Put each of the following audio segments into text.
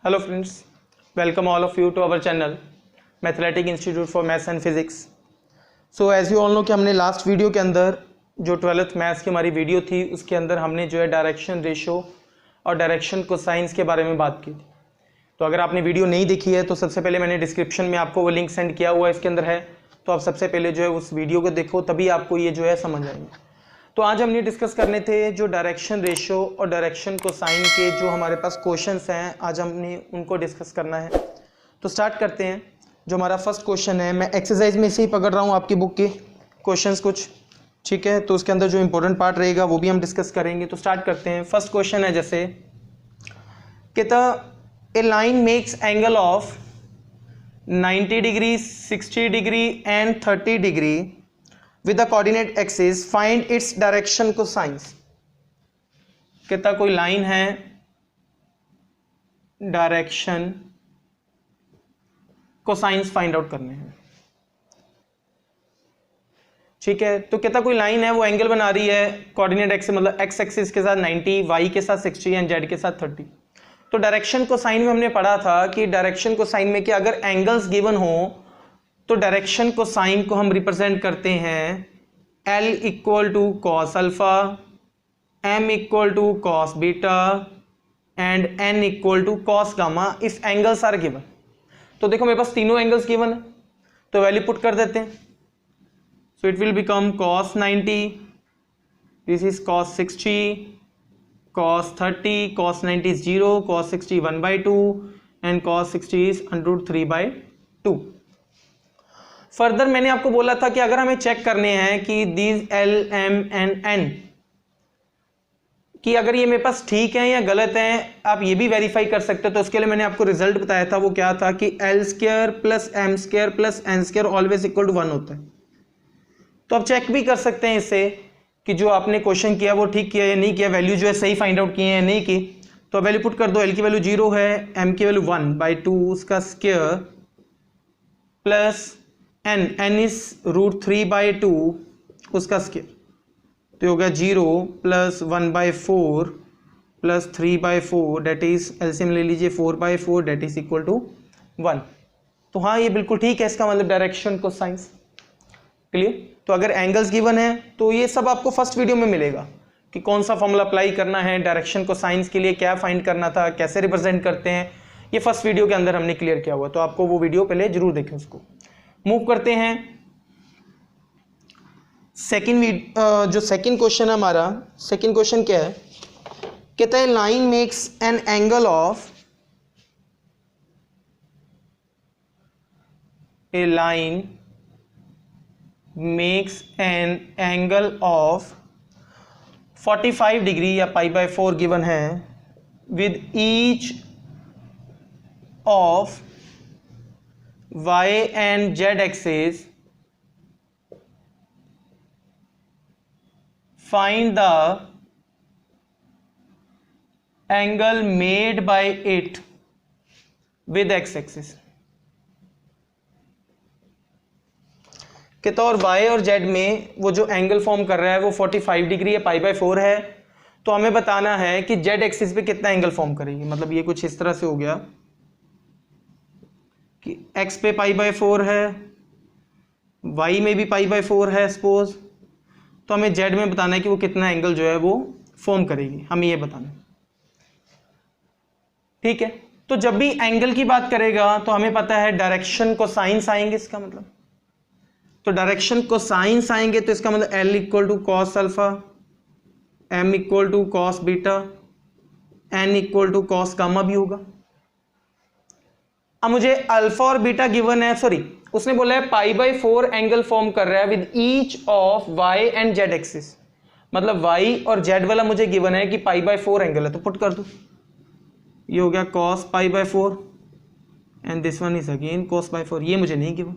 Hello friends, welcome all of you to our channel Mathematic Institute for Maths and Physics. So as you all know कि हमने last video के अंदर जो 12th maths की हमारी video थी उसके अंदर हमने जो है डायरेक्शन रेशो और डायरेक्शन कोसाइंस के बारे में बात की थी। तो अगर आपने वीडियो नहीं देखी है तो सबसे पहले मैंने डिस्क्रिप्शन में आपको वो लिंक सेंड किया हुआ है, इसके अंदर है, तो आप सबसे पहले जो है उस वीडियो को देखो, तभी आपको ये जो है समझ आएंगे। तो आज हमने डिस्कस करने थे जो डायरेक्शन रेशो और डायरेक्शन कोसाइन के जो हमारे पास क्वेश्चंस हैं, आज हमने उनको डिस्कस करना है। तो स्टार्ट करते हैं। जो हमारा फर्स्ट क्वेश्चन है, मैं एक्सरसाइज में से ही पकड़ रहा हूँ आपकी बुक के क्वेश्चंस कुछ, ठीक है, तो उसके अंदर जो इंपॉर्टेंट पार्ट रहेगा वो भी हम डिस्कस करेंगे। तो स्टार्ट करते हैं। फर्स्ट क्वेश्चन है जैसे कहता a line makes angle of 90 degree 60 degree and 30 degree with the coordinate axis, find its direction cosines। कहता कोई लाइन है, डायरेक्शन कोसाइंस फाइंड आउट करने हैं, ठीक है। तो कहता कोई लाइन है, वो एंगल बना रही है कोऑर्डिनेट एक्सिस मतलब एक्स एक्सिस के साथ 90, वाई के साथ 60 एंड जेड के साथ 30। तो डायरेक्शन कोसाइन में हमने पढ़ा था कि डायरेक्शन कोसाइन में कि अगर एंगल्स गिवन हो तो डायरेक्शन कोसाइन को हम रिप्रेजेंट करते हैं L equal to cos alpha, M equal to cos beta and N equal to cos gamma if angles are given. तो देखो मेरे पास तीनों एंगल्स गिवन है, तो वैल्यू पुट कर देते हैं। So it will become cos 90, this is cos 60, cos 30, cos 90 is 0, cos 60 1/2 and cos 60 is √3/2। Further मैंने आपको बोला था कि अगर हमें चेक करने हैं कि these L, M and N कि अगर ये मेरे पास ठीक है या गलत है, आप ये भी वेरीफाई कर सकते हो। तो उसके लिए मैंने आपको रिजल्ट बताया था, वो क्या था कि L² plus M² plus N² always equal to 1 होता है। तो आप चेक भी कर सकते हैं इससे कि जो आपने क्वेश्चन किया वो ठीक किया या नहीं किया, वैल्यू जो है सही फाइंड आउट की है या नहीं की। तो वैल्यू पुट कर दो। L की वैल्यू 0 है, M की वैल्यू 1/2 उसका स्क्वायर प्लस n इज √3/2 उसका स्क्वायर, तो हो गया 0 plus 1/4 plus 3/4 that is LCM ले लीजिए 4/4 डेट इज इक्वल टू 1। तो हाँ ये बिल्कुल ठीक है, इसका मतलब डायरेक्शन कोसाइंस क्लियर। तो अगर एंगल्स गिवन है तो ये सब आपको फर्स्ट वीडियो में मिलेगा कि कौन सा फॉर्मूला अप्लाई करना है, डायरेक्शन कोसाइंस के लिए क्या फाइंड करना था, कैसे रिप्रेजेंट करते हैं, ये फर्स्ट वीडियो के अंदर हमने क्लियर किया हुआ। तो आपको वो वीडियो पहले जरूर देखें उसको। मूव करते हैं जो सेकंड क्वेश्चन है हमारा। सेकंड क्वेश्चन क्या है, कहता है line makes an angle of A line makes an angle of 45 degree या π/4 गिवन है with each of y and z axis, find the angle made by it with x axis। कहता और y और z में वो जो angle form कर रहा है वो 45 डिग्री या π/4 है। तो हमें बताना है कि z एक्सिस पे कितना एंगल फॉर्म करेगी। मतलब ये कुछ इस तरह से हो गया कि x पे π/4 है, y में भी π/4 है सपोज, तो हमें z में बताना है कि वो कितना एंगल जो है वो फॉर्म करेगी, हमें ये बताना है, ठीक है। तो जब भी एंगल की बात करेगा तो हमें पता है डायरेक्शन कोसाइंस आएंगे, इसका मतलब तो डायरेक्शन कोसाइंस आएंगे तो इसका मतलब L equal to cos alpha, M equal to cos beta, N equal to cos gamma भी होगा। अब मुझे अल्फा और बीटा गिवन है, सॉरी उसने बोला है π/4 एंगल फॉर्म कर रहा है with each of y and z axis, मतलब y और z वाला मुझे गिवन है कि π/4 एंगल है। तो पुट कर दो, ये हो गया cos π/4 and this one is again cos/4, ये मुझे नहीं गिवन,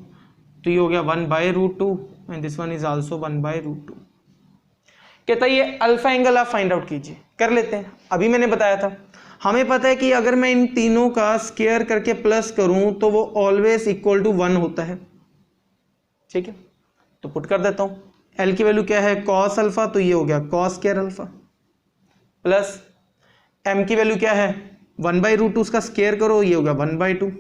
तो ये हो गया 1/√2 and this one is also 1/√2। कहता है ये अल्फा एंगल आप फाइंड आउट कीजिए। कर लेते हैं। अभी मैंने बताया था, हमें पता है कि अगर मैं इन तीनों का स्क्वायर करके प्लस करूं तो वो ऑलवेज इक्वल टू 1 होता है, ठीक है। तो पुट कर देता हूं। L की वैल्यू क्या है cos अल्फा, तो ये हो गया cos square alpha plus M की वैल्यू क्या है 1/√2 उसका स्केयर करो, ये होगा 1/2।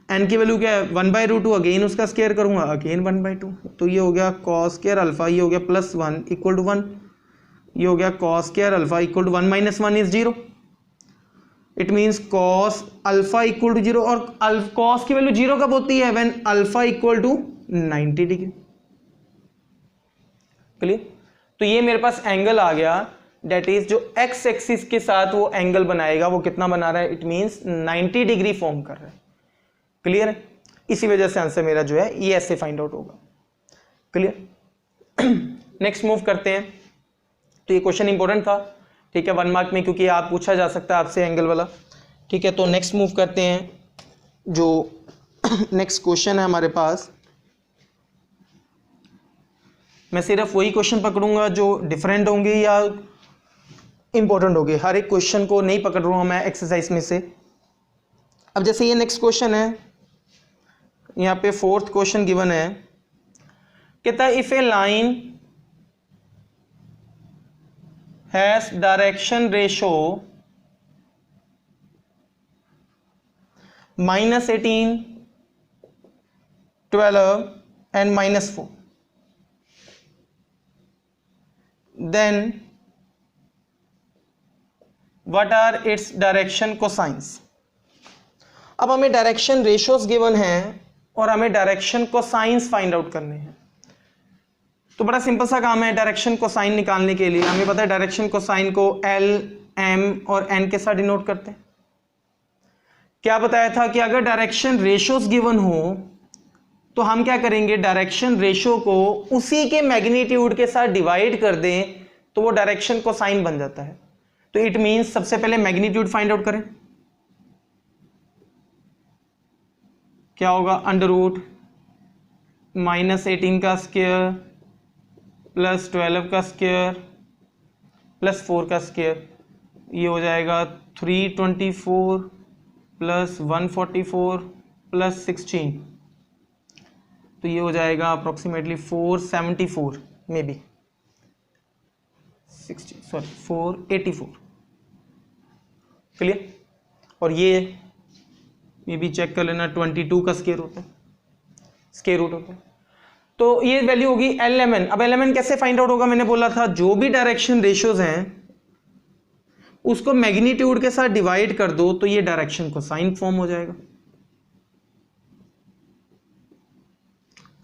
एन की वैल्यू क्या है 1/√2, अगेन उसका स्केयर करूंगा, अगेन 1/2। तो ये हो गया कॉस स्केयर अल्फा, ये हो गया +1 इक्वल टू 1, ये हो गया cos square alpha equal to 1 - 1 is 0। It means cos alpha equal to 0, और कॉस की वैल्यू 0 कब होती है, when alpha equal to 90 degree. Clear. तो ये मेरे पास एंगल आ गया, डेट इज जो एक्स एक्सिस के साथ वो एंगल बनाएगा वो कितना बना रहा है, इट मीन्स 90 डिग्री फॉर्म कर रहा है। क्लियर है। इसी वजह से आंसर मेरा जो है ये ऐसे फाइंड आउट होगा। क्लियर। नेक्स्ट मूव करते हैं। तो ये क्वेश्चन इंपॉर्टेंट था, ठीक है, 1 मार्क में, क्योंकि आप पूछा जा सकता है आपसे एंगल वाला। ठीक है, तो नेक्स्ट मूव करते हैं। जो नेक्स्ट क्वेश्चन है हमारे पास, मैं सिर्फ वही क्वेश्चन पकड़ूंगा जो डिफरेंट होंगे या इंपॉर्टेंट होंगे, हर एक क्वेश्चन को नहीं पकड़ रहा हूं मैं एक्सरसाइज में से। अब जैसे ये नेक्स्ट क्वेश्चन है, यहाँ पे 4th क्वेश्चन गिवन है, कहता है if A line has direction ratio -18, 12 and -4, then what are its direction cosines। अब हमें डायरेक्शन रेशियोज गिवन है और हमें डायरेक्शन कोसाइंस फाइंड आउट करने हैं। तो बड़ा सिंपल सा काम है डायरेक्शन कोसाइन निकालने के लिए। हमें पता है डायरेक्शन कोसाइन को L, M और N के साथ डिनोट करते हैं। क्या बताया था कि अगर डायरेक्शन रेशियोज गिवन हो तो हम क्या करेंगे, डायरेक्शन रेशियो को उसी के मैग्नीट्यूड के साथ डिवाइड कर दें तो वो डायरेक्शन कोसाइन बन जाता है। तो इट मींस सबसे पहले मैग्नीट्यूड फाइंड आउट करें। क्या होगा, √-18 का स्क्वायर प्लस 12 का स्क्वायर प्लस 4 का स्क्वायर, ये हो जाएगा 324 प्लस 144 प्लस 16, तो ये हो जाएगा अप्रोक्सीमेटली 474 मे बी 484। क्लियर। और ये भी चेक कर लेना, 22 का स्क्वायर होता है, स्क्वायर रूट होता है। तो ये वैल्यू होगी LMN। अब LMN कैसे फाइंड आउट होगा, मैंने बोला था जो भी डायरेक्शन रेशियोज हैं उसको मैग्नीट्यूड के साथ डिवाइड कर दो तो ये डायरेक्शन कोसाइन फॉर्म हो जाएगा।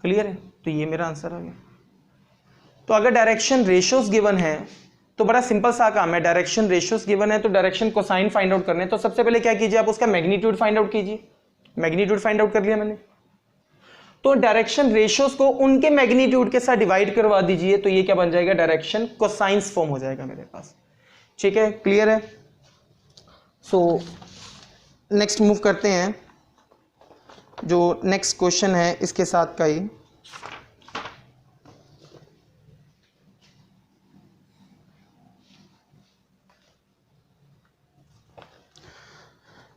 क्लियर है। तो ये मेरा आंसर आ गया। तो अगर डायरेक्शन रेशियोज गिवन है तो बड़ा सिंपल सा काम है, डायरेक्शन रेशियोज गिवन है तो डायरेक्शन कोसाइन फाइंड आउट करने। तो सबसे पहले क्या कीजिए, आप उसका मैग्नीट्यूड फाइंड आउट कीजिए। मैग्नीट्यूड फाइंड आउट कर लिया मैंने, तो डायरेक्शन रेशियोज को उनके मैग्नीट्यूड के साथ डिवाइड करवा दीजिए तो ये क्या बन जाएगा, डायरेक्शन कोसाइंस फॉर्म हो जाएगा मेरे पास। ठीक है, क्लियर है। सो नेक्स्ट मूव करते हैं। जो नेक्स्ट क्वेश्चन है इसके साथ का ही,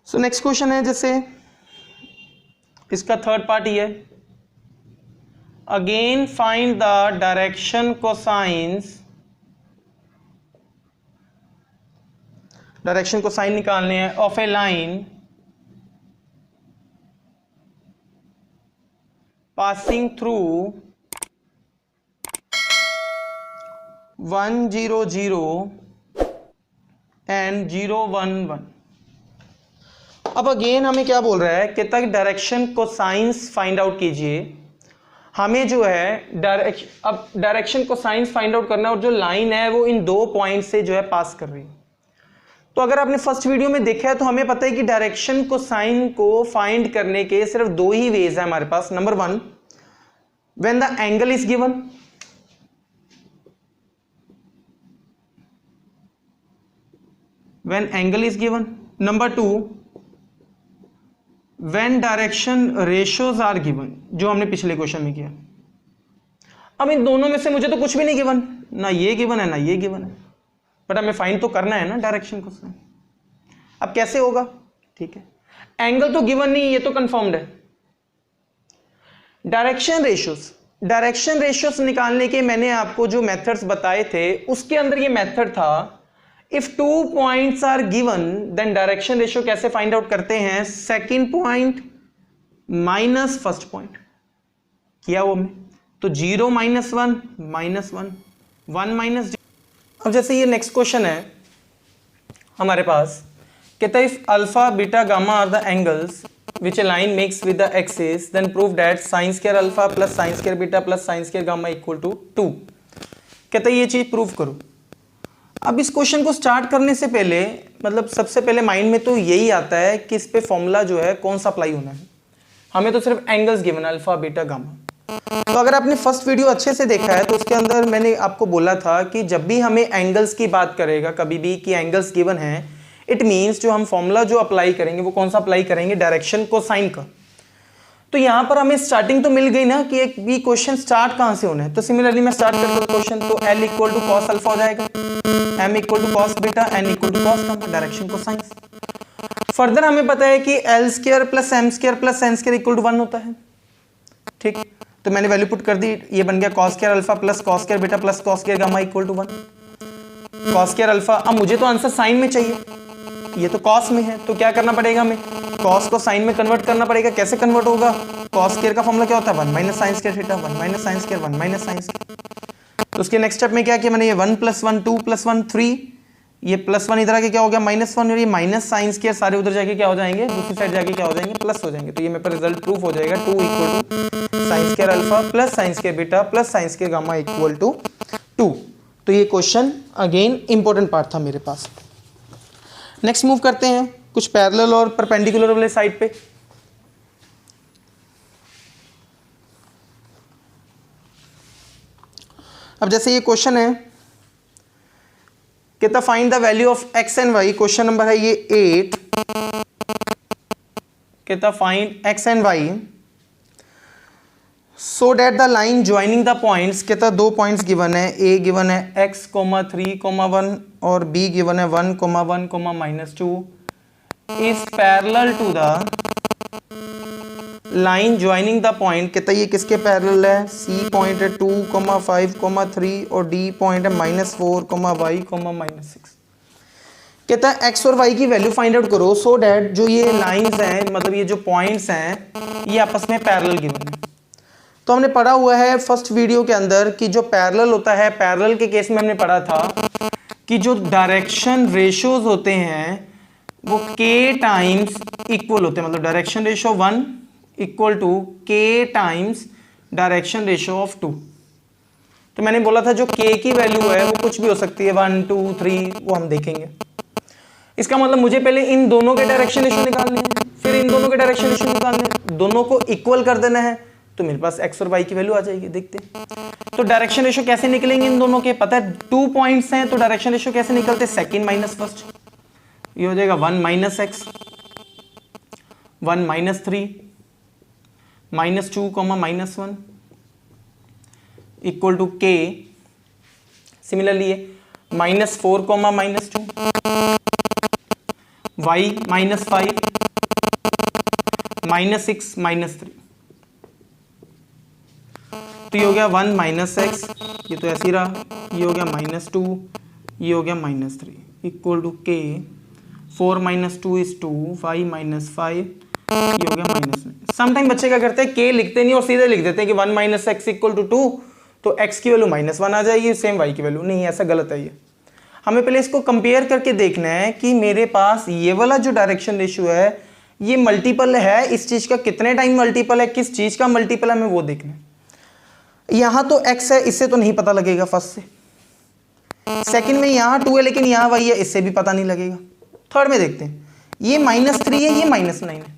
सो नेक्स्ट क्वेश्चन है जैसे इसका थर्ड पार्ट ही है, again find the direction cosines. Direction cosine निकालने हैं of A line passing through 1 0 0 and 0 1 1। अब अगेन हमें क्या बोल रहा है कि तक डायरेक्शन कोसाइंस फाइंड आउट कीजिए। हमें जो है डायरेक्शन कोसाइंस फाइंड आउट करना है और जो लाइन है वो इन 2 पॉइंट से जो है पास कर रही है। तो अगर आपने फर्स्ट वीडियो में देखा है तो हमें पता है कि डायरेक्शन कोसाइन को फाइंड करने के सिर्फ 2 ही वेज है हमारे पास। Number 1, when the angle is given, when angle is given. Number 2, when direction ratios are given, जो हमने पिछले क्वेश्चन में किया। अब इन दोनों में से मुझे तो कुछ भी नहीं गिवन, ना ये गिवन है ना ये गिवन है, बट हमें फाइंड तो करना है ना डायरेक्शन कोसाइन। अब कैसे होगा, ठीक है, एंगल तो गिवन नहीं, ये तो कंफर्म्ड है। डायरेक्शन रेशियोज निकालने के मैंने आपको जो मेथड्स बताए थे उसके अंदर ये मेथड था if 2 points are given then direction ratio कैसे फाइंड आउट करते हैं, second point minus first point किया वो हमने, तो 0 -1 -1 1 माइनस। अब जैसे ये नेक्स्ट क्वेश्चन है हमारे पास, कहता है if alpha beta gamma are the angles which a line makes with the axis then prove that sin square alpha plus sin square beta plus sin square gamma equal to 2। कहता है ये चीज prove करो। अब इस question को start करने से पहले मतलब सबसे पहले माइंड में तो यही आता है कि इस पे फॉर्मूला जो है कौन सा अप्लाई होना है। हमें तो सिर्फ angles given alpha beta gamma. तो अगर आपने फर्स्ट वीडियो अच्छे से देखा है तो उसके अंदर मैंने आपको बोला था कि जब भी हमें एंगल्स की बात करेगा कभी भी कि एंगल्स गिवन है, इट मीन्स जो हम फॉर्मूला जो अप्लाई करेंगे वो कौन सा अप्लाई करेंगे, डायरेक्शन कोसाइन का। तो यहां पर हमें स्टार्टिंग तो मिल गई ना कि एक भी क्वेश्चन स्टार्ट कहां से होना है। तो सिमिलरली मैं स्टार्ट करता हूं क्वेश्चन, तो L equal to cos alpha हो जाएगा, M equal to cos beta, N equal to cos gamma, direction cosine. Further हमें पता है कि L square plus M square plus N square equal to 1 होता है। ठीक, तो मैंने वैल्यू पुट कर दी, ये बन गया cos square alpha plus cos square beta plus cos square gamma equal to 1। Cos square alpha, अब मुझे तो आंसर साइन में चाहिए, ये तो कॉस में है, तो क्या करना पड़ेगा हमें, कॉस को साइन में कन्वर्ट करना पड़ेगा। कैसे कन्वर्ट होगा, कॉस स्क्वायर का फॉर्मूला क्या होता है 1 minus sine square theta, 1 minus sine square 1 minus sine square. तो उसके नेक्स्ट स्टेप में क्या किया मैंने, ये 1 + 1 2 + 1 3, ये +1 इधर आके क्या हो गया -1, और ये माइनस साइन स्क्वायर सारे उधर जाके क्या हो जाएंगे, दूसरी साइड जाके क्या हो जाएंगे, प्लस हो जाएंगे। तो ये मेरे पर रिजल्ट प्रूफ हो जाएगा 2 equal to sine square alpha plus sine square beta plus sine square gamma equal to 2। तो ये क्वेश्चन अगेन इंपॉर्टेंट पार्ट था मेरे पास। नेक्स्ट मूव करते हैं कुछ पैरेलल और परपेंडिकुलर वाले साइड पे। अब जैसे ये क्वेश्चन है, कहता find the value of x and y, question number है ये 8। कहता find x and y so that the line joining the points, कहता 2 पॉइंट्स गिवन है, a गिवन है x, 3, 1 और b गिवन है 1, 1, -2 is parallel to the line joining the point। कहता ये किसके पैरेलल है, c पॉइंट है 2, 5, 3 और d पॉइंट है -4, y, -6। कहता है x और y की वैल्यू फाइंड आउट करो सो डैट जो ये लाइंस हैं मतलब ये जो पॉइंट्स हैं ये आपस में पैरेलल गिवन है। तो हमने पढ़ा हुआ है फर्स्ट वीडियो के अंदर कि जो पैरेलल होता है, पैरेलल के केस में हमने पढ़ा था कि जो डायरेक्शन रेशियोज होते हैं वो k टाइम्स इक्वल होते हैं, मतलब direction ratio 1 equal to k times direction ratio of 2। तो मैंने बोला था जो k की वैल्यू है वो कुछ भी हो सकती है, 1 2 3, वो हम देखेंगे। इसका मतलब मुझे पहले इन दोनों के डायरेक्शन रेशियो निकालने हैं, फिर इन दोनों के डायरेक्शन रेशियो निकालने हैं, दोनों को इक्वल कर देना है, तो मेरे पास x और y की वैल्यू आ जाएगी। देखते हैं तो डायरेक्शन रेशियो कैसे निकलेंगे इन दोनों के, पता है 2 पॉइंट्स हैं तो डायरेक्शन रेशियो कैसे निकलते हैं, सेकंड माइनस फर्स्ट, ये हो जाएगा 1 - x 1 - 3 -2, -1 equal to k। Similarly है -4, -2 y -5 -6 -3। तो ये हो गया 1 - x, ये तो ऐसे ही रहा, ये हो गया -2, ये हो गया -3 equal to k। 4 - 2 is 2, y -5, ये हो गया -9। समटाइम बच्चे क्या करते हैं, k लिखते नहीं और सीधे लिख देते हैं कि 1 - x इक्वल टू 2, तो x की वैल्यू -1 आ जाएगी, सेम y की वैल्यू नहीं, ऐसा गलत है ये। हमें पहले इसको कंपेयर करके देखना है कि मेरे पास ये वाला जो डायरेक्शन रेशियो है ये मल्टीपल है इस चीज का, कितने टाइम मल्टीपल है, किस चीज का मल्टीपल है, हमें वो देखना है। यहां तो x है, इससे तो नहीं पता लगेगा फर्स्ट से। सेकंड में यहां 2 है लेकिन यहां y है, इससे भी पता नहीं लगेगा। थर्ड में देखते हैं, ये -3 है, ये -9 है,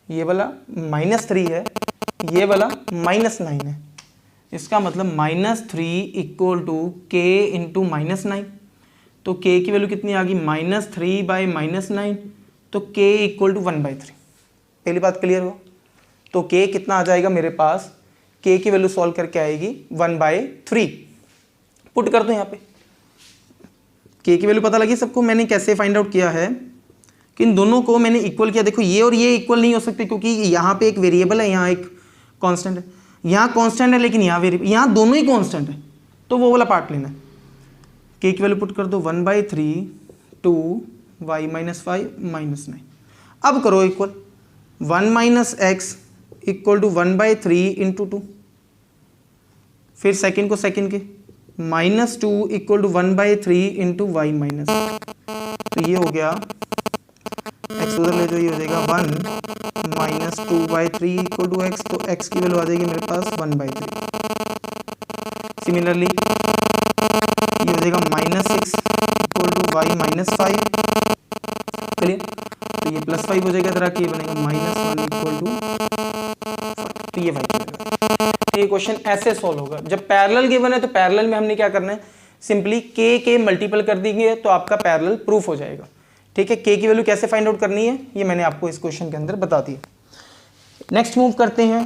ये वाला -3 है, ये वाला -9 है। इसका मतलब -3 इक्वल टू k इंटू -9, तो k की वैल्यू कितनी आ गई, -3 बाई -9, तो k इक्वल टू 1/3। पहली बात क्लियर हो, तो k कितना आ जाएगा मेरे पास, k की वैल्यू सॉल्व करके आएगी 1/3। पुट कर दो यहाँ पे, k की वैल्यू पता लगी सबको। मैंने कैसे फाइंड आउट किया है कि इन दोनों को मैंने इक्वल किया। देखो ये और ये इक्वल नहीं हो सकते क्योंकि यहाँ पे एक वेरिएबल है, यहाँ एक कांस्टेंट है, यहाँ कांस्टेंट है लेकिन यहाँ वेरिएबल, यहाँ दोनों ही कांस्टेंट है, तो वो वाला पार्ट लेना है। के की वैल्यू पुट कर दो 1/3 टू y माइनस 5 माइनस 9। अब करो equal 1 minus X equal to 1/3 into 2, फिर सेकेंड को सेकेंड के -2 equal to 1/3 into Y minus. तो ये हो गया x उधर ले जाओ, ये हो जाएगा 1 माइनस 2/3 इक्वल टू एक्स, तो x की वैल्यू आ जाएगी मेरे पास 1/3। सिमिलरली ये हो जाएगा -6 equal to Y minus 5। Clear? तो ये +5 हो जाएगा तरह की, ये बनेगा -1 इक्वल टू 5। तो ये ये क्वेश्चन ऐसे सॉल्व होगा। जब पैरेलल गिवन है तो पैरेलल में हमने क्या करना है, सिंपली के मल्टीपल कर देंगे तो आपका पैरेलल प्रूफ हो जाएगा। ठीक है, के की वैल्यू कैसे फाइंड आउट करनी है ये मैंने आपको इस क्वेश्चन के अंदर बता दिया। नेक्स्ट मूव करते हैं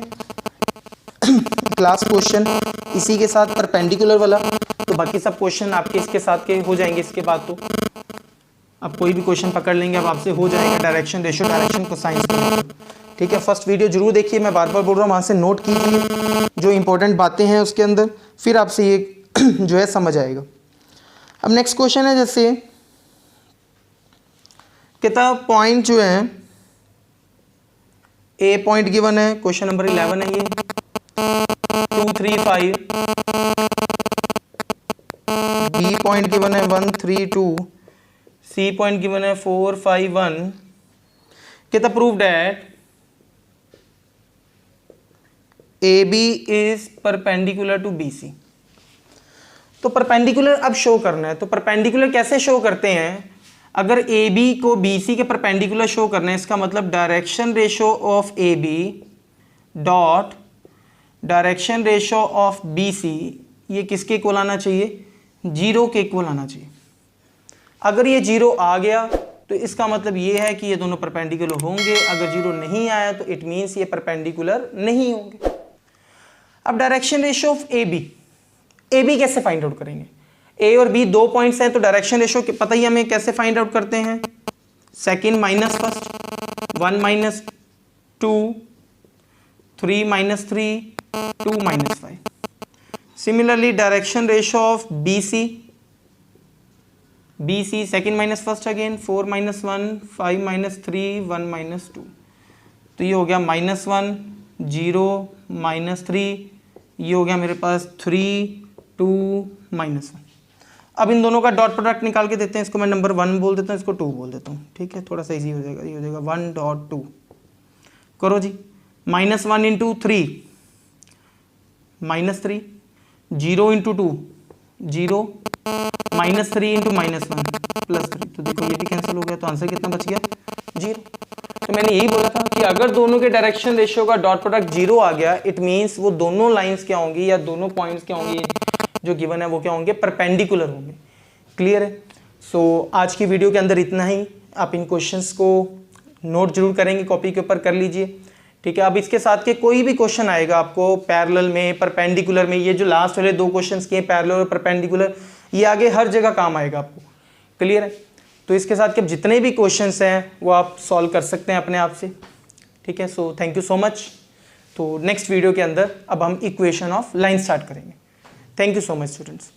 क्लास क्वेश्चन, इसी के साथ परपेंडिकुलर वाला। तो बाकी सब क्वेश्चन आपके इसके साथ के हो जाएंगे। इसके बाद तो अब कोई भी क्वेश्चन पकड़ लेंगे, अब आपसे हो जाएगा डायरेक्शन रेशियो, डायरेक्शन को साइंस को। ठीक है, फर्स्ट वीडियो जरूर देखिए, मैं बार बार बोल रहा हूँ, वहाँ से नोट कीजिए जो इंपॉर्टेंट बातें हैं उसके अंदर, फिर आपसे ये जो है समझ आएगा। अब नेक्स्ट क्वेश्चन है, जैसे किताब पॉइंट जो है ए पॉइंट गिवन है, क्वेश्चन नंबर 11 है ये 2 3 5, बी पॉइंट गिवन है 1 3 2, सी पॉइंट गिवन है 4 5 1। कितना प्रूव्ड है AB is perpendicular to BC। तो परपेंडिकुलर अब शो करना है, तो परपेंडिकुलर कैसे शो करते हैं, अगर AB को BC के परपेंडिकुलर शो करना है, इसका मतलब direction ratio of AB dot direction ratio of BC ये किसके इक्वल आना चाहिए, 0 के इक्वल आना चाहिए। अगर ये 0 आ गया तो इसका मतलब ये है कि ये दोनों परपेंडिकुलर होंगे, अगर 0 नहीं आया तो इट मीन्स ये परपेंडिकुलर नहीं होंगे। अब डायरेक्शन रेशियो ऑफ AB कैसे फाइंड आउट करेंगे, A और B दो पॉइंट्स हैं, तो डायरेक्शन रेशियो पता ही हमें कैसे फाइंड आउट करते हैं, second minus first, 1 minus 2, 3 minus 3, 2 minus 5। Similarly direction ratio of BC second minus first again, 4 minus 1, 5 minus 3, 1 minus 2। तो ये हो गया -1 0 -3, ये हो गया मेरे पास 3 2 -1। अब इन दोनों का डॉट प्रोडक्ट निकाल के देते हैं, इसको मैं नंबर 1 बोल देता हूँ, इसको 2 बोल देता हूँ। ठीक है, थोड़ा सा इजी हो जाएगा, ये हो जाएगा 1.2। करो जी, -1 इंटू 3 -3, 0 इंटू 2 0, -3 इंटू -1 +3। तो देखो ये भी कैंसिल हो गया, तो आंसर कितना बच गया 0। तो मैंने यही बोला था कि अगर दोनों के डायरेक्शन रेशियो का डॉट प्रोडक्ट 0 आ गया, इट मींस वो दोनों लाइंस क्या होंगी या दोनों पॉइंट्स क्या होंगे जो गिवन है वो क्या होंगे, परपेंडिकुलर होंगे। क्लियर है? सो आज की वीडियो के अंदर इतना ही। आप इन क्वेश्चंस को नोट जरूर करेंगे, कॉपी के ऊपर कर लीजिए। ठीक है, अब इसके साथ के कोई भी क्वेश्चन आएगा आपको पैरेलल में, परपेंडिकुलर में, ये जो लास्ट वाले 2 क्वेश्चंस किए पैरेलल और परपेंडिकुलर, ये आगे हर जगह काम आएगा आपको। क्लियर है? तो इसके साथ के जितने भी क्वेश्चंस हैं वो आप सॉल्व कर सकते हैं अपने आप से। ठीक है, so thank you so much. तो नेक्स्ट वीडियो के अंदर अब हम इक्वेशन ऑफ लाइन स्टार्ट करेंगे। Thank you so much students.